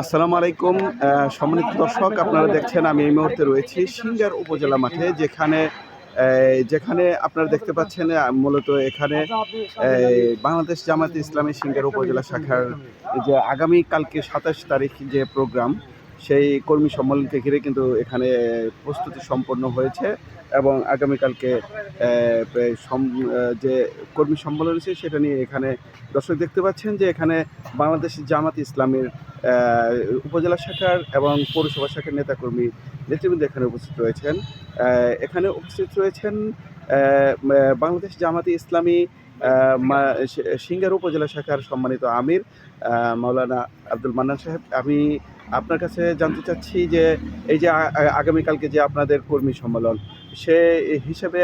আসসালামু আলাইকুম। সম্মানিত দর্শক, আপনারা দেখছেন আমি এই মুহূর্তে রয়েছি সিংগার উপজেলা মাঠে, যেখানে আপনারা দেখতে পাচ্ছেন মূলত এখানে বাংলাদেশ জামায়াতে ইসলামী সিংগার উপজেলা শাখার যে আগামী কালকে ২৭ তারিখ যে প্রোগ্রাম, সেই কর্মী সম্মেলনকে ঘিরে কিন্তু এখানে প্রস্তুতি সম্পন্ন হয়েছে এবং আগামীকালকে যে কর্মী সম্মেলন আছে সেটা নিয়ে এখানে দর্শক দেখতে পাচ্ছেন যে এখানে বাংলাদেশ জামাত ইসলামীর উপজেলা শাখার এবং পৌরসভা শাখার নেতাকর্মী নেতৃবৃন্দ এখানে উপস্থিত রয়েছেন। এখানে উপস্থিত রয়েছেন বাংলাদেশ জামাতে ইসলামী সিংগার উপজেলা শাখার সম্মানিত আমির মাওলানা আব্দুল মান্নান সাহেব। আমি আপনার কাছে জানতে চাচ্ছি যে এই যে আগামীকালকে যে আপনাদের কর্মী সম্মেলন, সে হিসেবে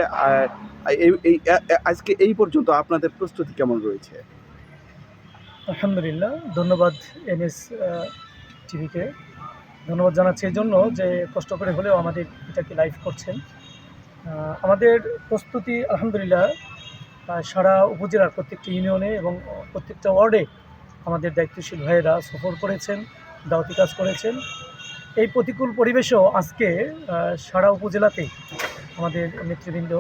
আজকে এই পর্যন্ত আপনাদের প্রস্তুতি কেমন রয়েছে? আলহামদুলিল্লাহ, ধন্যবাদ এনএস টিভিকে ধন্যবাদ জানাচ্ছি এই জন্য যে কষ্ট করে হলেও আমাদের এটাকে লাইভ করছেন। আমাদের প্রস্তুতি আলহামদুলিল্লাহ সারা উপজেলার প্রত্যেকটি ইউনিয়নে এবং প্রত্যেকটা ওয়ার্ডে আমাদের দায়িত্বশীল ভাইয়েরা সফর করেছেন, দাওয়াতি কাজ করেছেন। এই প্রতিকূল পরিবেশেও আজকে সারা উপজেলাতেই আমাদের নেতৃবৃন্দ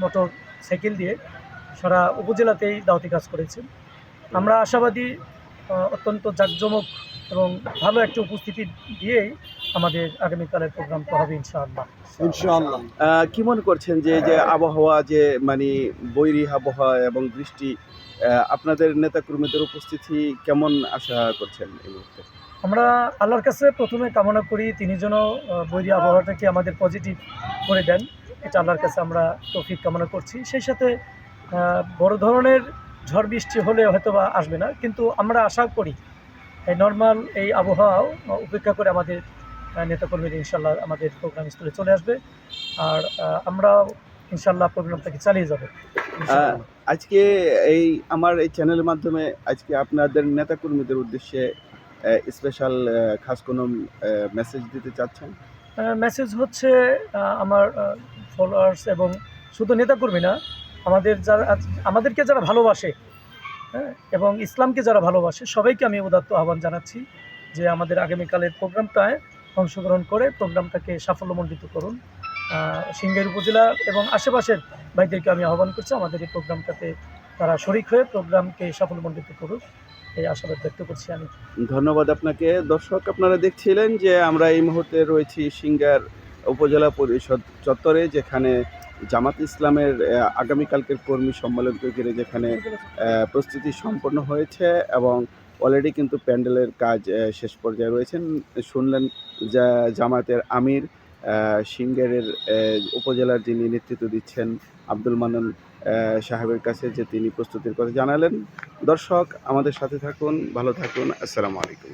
মোটর সাইকেল দিয়ে সারা উপজেলাতেই দাওয়াতি কাজ করেছেন। আমরা আশাবাদী অত্যন্ত জাঁকজমক এবং ভালো একটা উপস্থিতি দিয়েই আমাদের আগামীকালের প্রোগ্রামটা হবে ইনশাআল্লাহ। কি মনে করছেন যে যে আবহাওয়া, যে মানে বৈরী আবহাওয়া এবং বৃষ্টি, আপনাদের নেতাকর্মীদের উপস্থিতি কেমন আশা করছেন এই মুহূর্তে? আমরা আল্লাহর কাছে প্রথমে কামনা করি তিনি যেন বৈরী আবহাওয়াটাকে আমাদের পজিটিভ করে দেন। এটা আল্লাহর কাছে আমরা তৌফিক কামনা করছি। সেই সাথে বড় ধরনের ঝড় বৃষ্টি হলে হয়তো বা আসবে না, কিন্তু আমরা আশা করি এই নর্মাল এই আবহাওয়াও উপেক্ষা করে আমাদের নেতাকর্মীরা ইনশাল্লাহ আমাদের প্রোগ্রাম স্থলে চলে আসবে। আর আমরা ইনশাল্লাহ প্রোগ্রামটাকে চালিয়ে যাব। আজকে আমার এই চ্যানেলের মাধ্যমে আজকে আপনাদের নেতাকর্মীদের উদ্দেশ্যে স্পেশাল খাস কোনো মেসেজ দিতে চাচ্ছেন? মেসেজ হচ্ছে আমার ফলোয়ার্স এবং শুধু নেতাকর্মী না, আমাদেরকে যারা ভালোবাসে, হ্যাঁ, এবং ইসলামকে যারা ভালোবাসে সবাইকে আমি উদাত্ত আহ্বান জানাচ্ছি যে আমাদের আগামীকালের প্রোগ্রামটায় অংশগ্রহণ করে প্রোগ্রামটাকে সাফল্যমণ্ডিত করুন। সিংগাইর উপজেলা এবং আশেপাশের ভাইদেরকে আমি আহ্বান করছি আমাদের এই প্রোগ্রামটাতে তারা শরিক হয়ে প্রোগ্রামকে সাফল্যমণ্ডিত করুক, এই আশাবাদ ব্যক্ত করছি আমি। ধন্যবাদ আপনাকে। দর্শক, আপনারা দেখছিলেন যে আমরা এই মুহূর্তে রয়েছি সিংগার উপজেলা পরিষদ চত্বরে, যেখানে জামাত ইসলামের আগামীকালকের কর্মী সম্মেলনকে ঘিরে যেখানে প্রস্তুতি সম্পন্ন হয়েছে এবং অলরেডি কিন্তু প্যান্ডেলের কাজ শেষ পর্যায়ে রয়েছেন। শুনলেন জামাতের আমির সিংগারের উপজেলার যিনি নেতৃত্ব দিচ্ছেন আব্দুল মান্নান সাহেবের কাছে, যে তিনি প্রস্তুতির কথা জানালেন। দর্শক, আমাদের সাথে থাকুন, ভালো থাকুন। আসসালামু আলাইকুম।